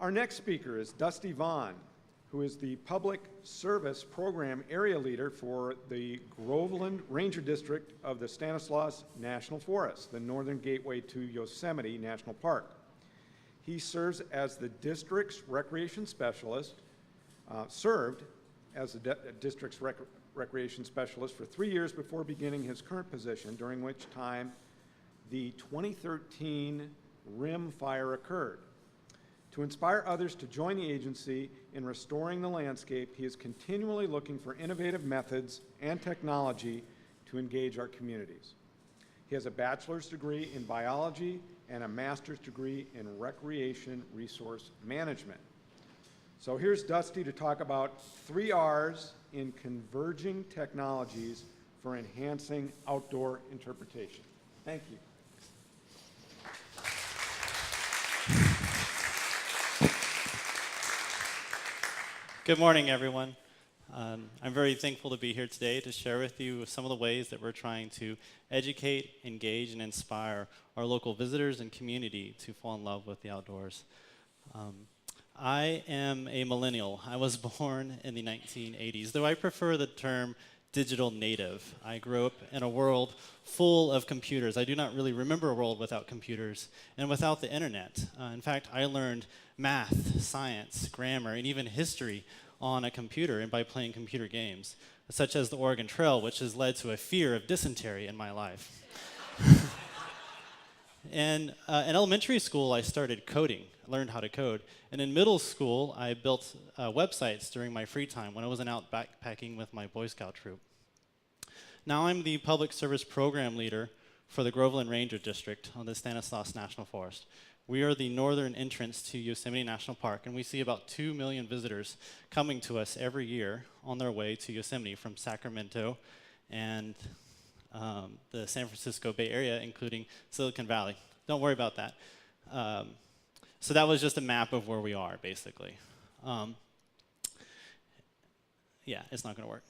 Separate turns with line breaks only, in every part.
Our next speaker is Dusty Vaughn, who is the Public Service Program Area Leader for the Groveland Ranger District of the Stanislaus National Forest, the northern gateway to Yosemite National Park. He serves as the district's recreation specialist, served as the district's recreation specialist for 3 years before beginning his current position, during which time the 2013 Rim Fire occurred. To inspire others to join the agency in restoring the landscape, he is continually looking for innovative methods and technology to engage our communities. He has a bachelor's degree in biology and a master's degree in recreation resource management. So here's Dusty to talk about 3 R's in Converging Technologies for enhancing outdoor interpretation. Thank you.
Good morning, everyone. I'm very thankful to be here today to share with you some of the ways that we're trying to educate, engage, and inspire our local visitors and community to fall in love with the outdoors. I am a millennial. I was born in the 1980s, though I prefer the term digital native. I grew up in a world full of computers. I do not really remember a world without computers and without the internet. In fact, I learned math, science, grammar, and even history on a computer and by playing computer games, such as the Oregon Trail, which has led to a fear of dysentery in my life. In elementary school, I started coding, learned how to code. And in middle school, I built websites during my free time when I wasn't out backpacking with my Boy Scout troop. Now I'm the Public Service Program Leader for the Groveland Ranger District on the Stanislaus National Forest. We are the northern entrance to Yosemite National Park, and we see about 2 million visitors coming to us every year on their way to Yosemite from Sacramento and the San Francisco Bay Area, including Silicon Valley. Don't worry about that. So that was just a map of where we are, basically. Yeah, it's not going to work.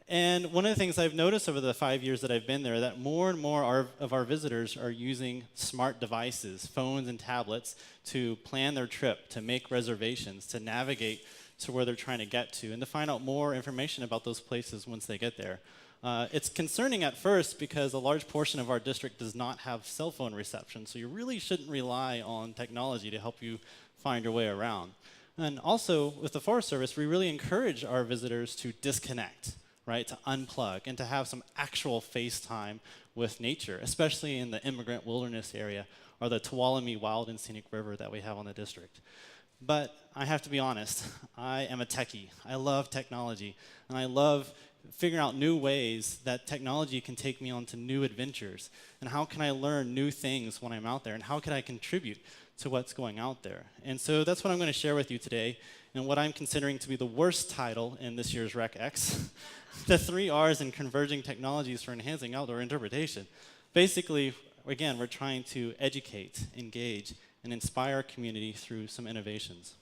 And one of the things I've noticed over the 5 years that I've been there, that more and more of our visitors are using smart devices, phones and tablets, to plan their trip, to make reservations, to navigate to where they're trying to get to, and to find out more information about those places once they get there. It's concerning at first because a large portion of our district does not have cell phone reception, so you really shouldn't rely on technology to help you find your way around. And also, with the Forest Service, we really encourage our visitors to disconnect, right, to unplug, and to have some actual face time with nature, especially in the Immigrant Wilderness area or the Tuolumne Wild and Scenic River that we have on the district. But I have to be honest, I am a techie. I love technology, and I love figuring out new ways that technology can take me on to new adventures, and how can I learn new things when I'm out there, and how can I contribute to what's going out there. And so that's what I'm going to share with you today, and what I'm considering to be the worst title in this year's Rec X, the 3 R's in Converging Technologies for Enhancing Outdoor Interpretation. Basically, again, we're trying to educate, engage, and inspire our community through some innovations.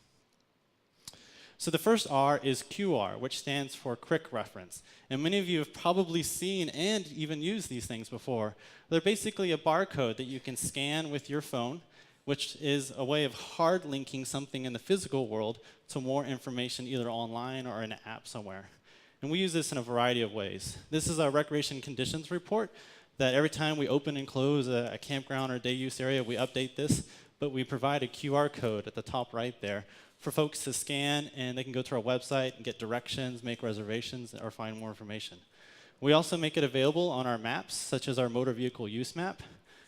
So the first R is QR, which stands for Quick Reference. And many of you have probably seen and even used these things before. They're basically a barcode that you can scan with your phone, which is a way of hard linking something in the physical world to more information either online or in an app somewhere. And we use this in a variety of ways. This is our Recreation Conditions Report, that every time we open and close a campground or day use area, we update this, but we provide a QR code at the top right there for folks to scan, and they can go to our website and get directions, make reservations, or find more information. We also make it available on our maps, such as our motor vehicle use map.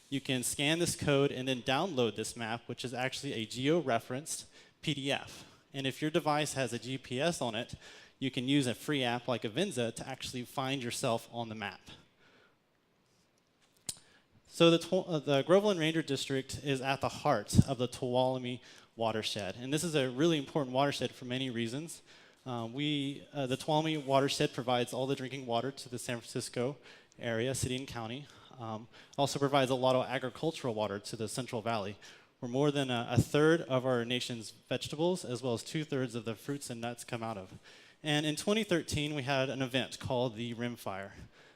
You can scan this code and then download this map, which is actually a geo-referenced PDF. And if your device has a GPS on it, you can use a free app like Avenza to actually find yourself on the map. So the Groveland Ranger District is at the heart of the Tuolumne watershed, and this is a really important watershed for many reasons. The Tuolumne watershed provides all the drinking water to the San Francisco area, city and county. Also provides a lot of agricultural water to the Central Valley, where more than a third of our nation's vegetables, as well as 2/3 of the fruits and nuts, come out of. And in 2013, we had an event called the Rim Fire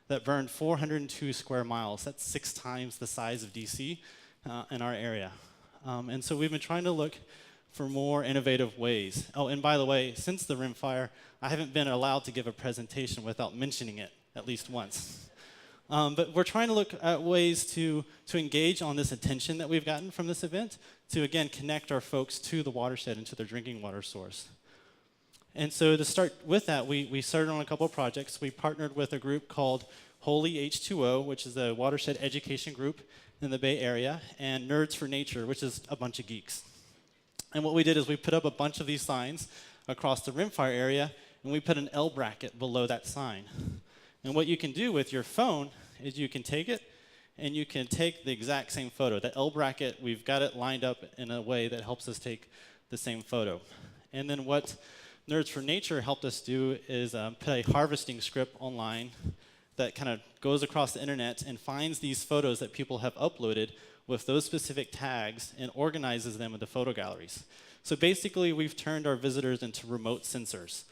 that burned 402 square miles. That's 6 times the size of DC in our area. And so we've been trying to look for more innovative ways. Oh, and by the way, since the rimfire, I haven't been allowed to give a presentation without mentioning it at least once. But we're trying to look at ways to engage on this attention that we've gotten from this event to, again, connect our folks to the watershed and to their drinking water source. And so to start with that, we started on a couple of projects. We partnered with a group called Holy H2O, which is a watershed education group in the Bay Area, and Nerds for Nature, which is a bunch of geeks. And what we did is we put up a bunch of these signs across the rimfire area, and we put an L bracket below that sign. And what you can do with your phone is you can take it, and you can take the exact same photo. The L bracket, we've got it lined up in a way that helps us take the same photo. And then what Nerds for Nature helped us do is put a harvesting script online that kind of goes across the internet and finds these photos that people have uploaded with those specific tags and organizes them into photo galleries. So basically, we've turned our visitors into remote sensors.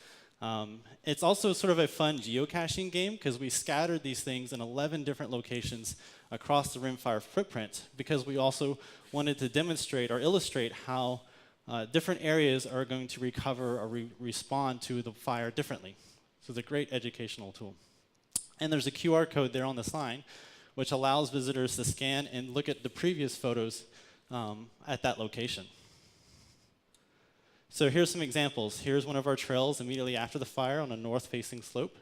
It's also sort of a fun geocaching game because we scattered these things in 11 different locations across the rimfire footprint because we also wanted to demonstrate or illustrate how different areas are going to recover or respond to the fire differently. So it's a great educational tool. And there's a QR code there on the sign, which allows visitors to scan and look at the previous photos at that location. So here's some examples. Here's one of our trails immediately after the fire on a north-facing slope,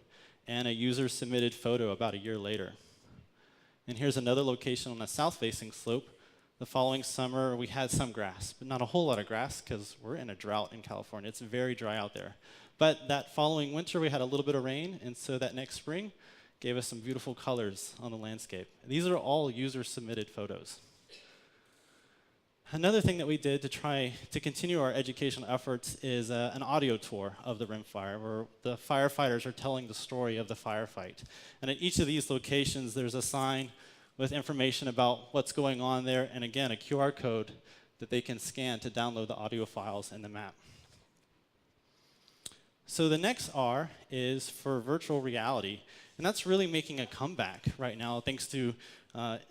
and a user-submitted photo about a year later. And here's another location on a south-facing slope. The following summer, we had some grass, but not a whole lot of grass because we're in a drought in California. It's very dry out there. But that following winter, we had a little bit of rain, and so that next spring gave us some beautiful colors on the landscape. These are all user-submitted photos. Another thing that we did to try to continue our educational efforts is an audio tour of the rimfire, where the firefighters are telling the story of the firefight. And at each of these locations, there's a sign with information about what's going on there, and again, a QR code that they can scan to download the audio files and the map. So the next R is for virtual reality, and that's really making a comeback right now thanks to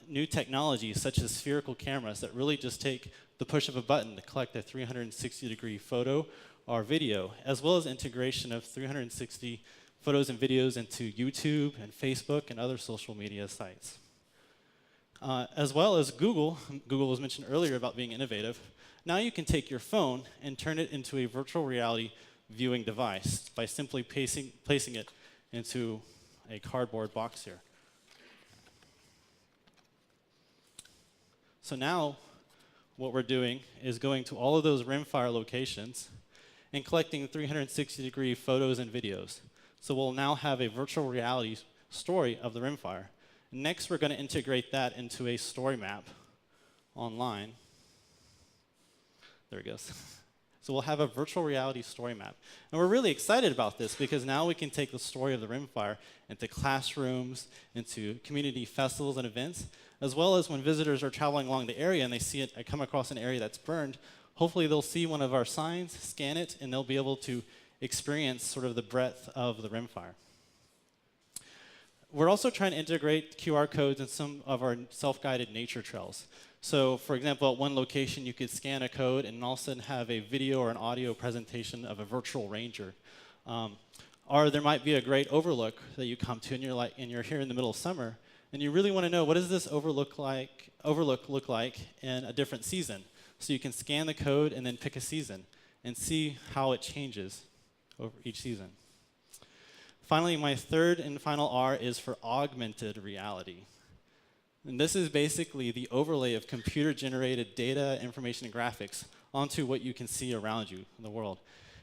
new technologies such as spherical cameras that really just take the push of a button to collect a 360-degree photo or video, as well as integration of 360 photos and videos into YouTube and Facebook and other social media sites. As well as Google was mentioned earlier about being innovative. Now you can take your phone and turn it into a virtual reality viewing device by simply placing it into a cardboard box here. So now what we're doing is going to all of those rimfire locations and collecting 360-degree photos and videos. So we'll now have a virtual reality story of the rimfire. Next, we're going to integrate that into a story map online. There it goes. So we'll have a virtual reality story map. And we're really excited about this because now we can take the story of the rimfire into classrooms, into community festivals and events, as well as when visitors are traveling along the area and they see it, come across an area that's burned, hopefully they'll see one of our signs, scan it, and they'll be able to experience sort of the breadth of the rimfire. We're also trying to integrate QR codes in some of our self-guided nature trails. So, for example, at one location, you could scan a code and all of a sudden have a video or an audio presentation of a virtual ranger. Or there might be a great overlook that you come to, and you're here in the middle of summer, and you really want to know what does this overlook look like in a different season. So you can scan the code and then pick a season and see how it changes over each season. Finally, my third and final R is for augmented reality. And this is basically the overlay of computer-generated data, information, and graphics onto what you can see around you in the world.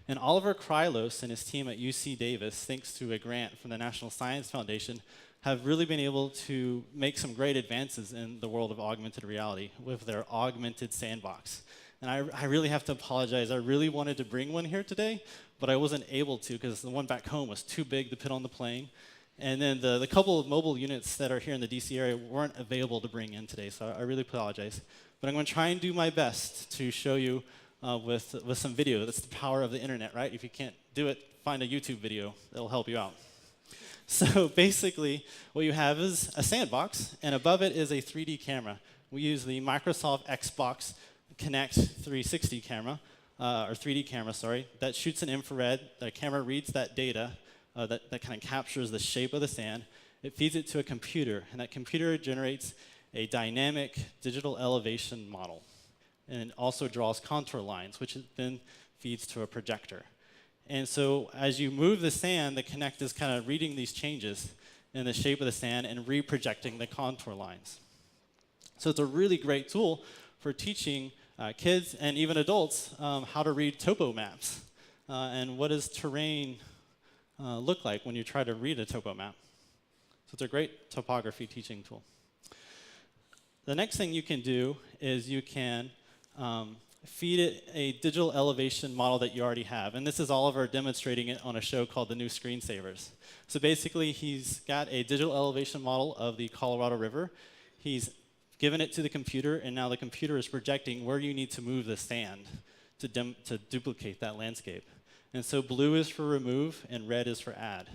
And Oliver Krylos and his team at UC Davis, thanks to a grant from the National Science Foundation, have really been able to make some great advances in the world of augmented reality with their augmented sandbox. And I really have to apologize. I really wanted to bring one here today, but I wasn't able to because the one back home was too big to put on the plane. And then the couple of mobile units that are here in the DC area weren't available to bring in today, so I really apologize. But I'm going to try and do my best to show you with some video. That's the power of the internet, right? If you can't do it, find a YouTube video. It'll help you out. So basically, what you have is a sandbox, and above it is a 3D camera. We use the Microsoft Xbox Kinect 360 camera, or 3D camera, sorry, that shoots an infrared. The camera reads that data that kind of captures the shape of the sand. It feeds it to a computer, and that computer generates a dynamic digital elevation model. And it also draws contour lines, which it then feeds to a projector. And so as you move the sand, the Kinect is kind of reading these changes in the shape of the sand and reprojecting the contour lines. So it's a really great tool for teaching kids and even adults how to read topo maps and what does terrain look like when you try to read a topo map. So it's a great topography teaching tool. The next thing you can do is you can feed it a digital elevation model that you already have. And this is Oliver demonstrating it on a show called The New Screensavers. So basically, he's got a digital elevation model of the Colorado River. He's given it to the computer, and now the computer is projecting where you need to move the sand to duplicate that landscape. And so blue is for remove, and red is for add.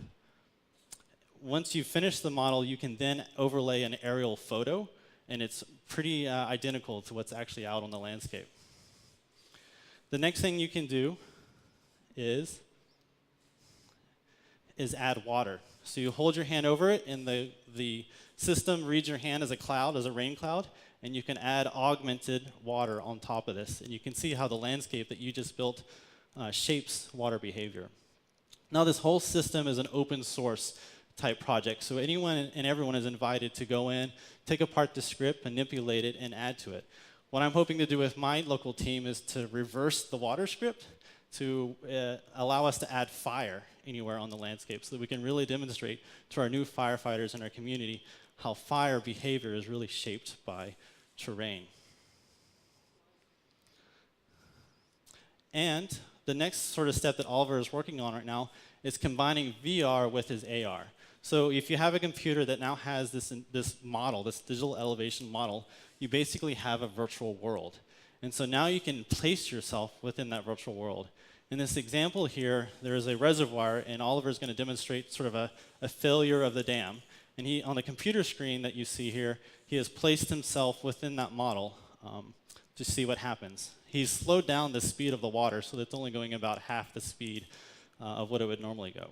Once you finish the model, you can then overlay an aerial photo, and it's pretty identical to what's actually out on the landscape. The next thing you can do is add water. So you hold your hand over it, and the system reads your hand as a cloud, as a rain cloud, and you can add augmented water on top of this. And you can see how the landscape that you just built shapes water behavior. Now this whole system is an open source type project, so anyone and everyone is invited to go in, take apart the script, manipulate it, and add to it. What I'm hoping to do with my local team is to reverse the water script to allow us to add fire anywhere on the landscape so that we can really demonstrate to our new firefighters in our community how fire behavior is really shaped by terrain. And the next sort of step that Oliver is working on right now is combining VR with his AR. So if you have a computer that now has this model, this digital elevation model, you basically have a virtual world. And so now you can place yourself within that virtual world. In this example here, there is a reservoir, and Oliver is going to demonstrate sort of a failure of the dam. And he, on the computer screen that you see here, he has placed himself within that model to see what happens. He's slowed down the speed of the water so that it's only going about half the speed of what it would normally go.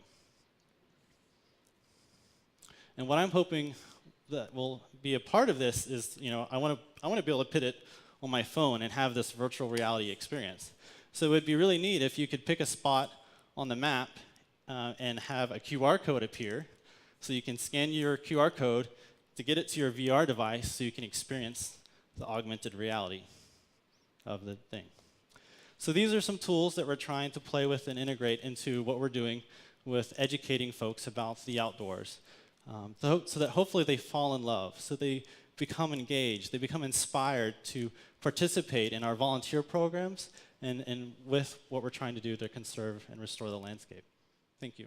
And what I'm hoping that will be a part of this is, I want to be able to put it on my phone and have this virtual reality experience. So it would be really neat if you could pick a spot on the map and have a QR code appear, so you can scan your QR code to get it to your VR device so you can experience the augmented reality of the thing. So these are some tools that we're trying to play with and integrate into what we're doing with educating folks about the outdoors. So that hopefully they fall in love, so they become engaged, they become inspired to participate in our volunteer programs and with what we're trying to do to conserve and restore the landscape. Thank you.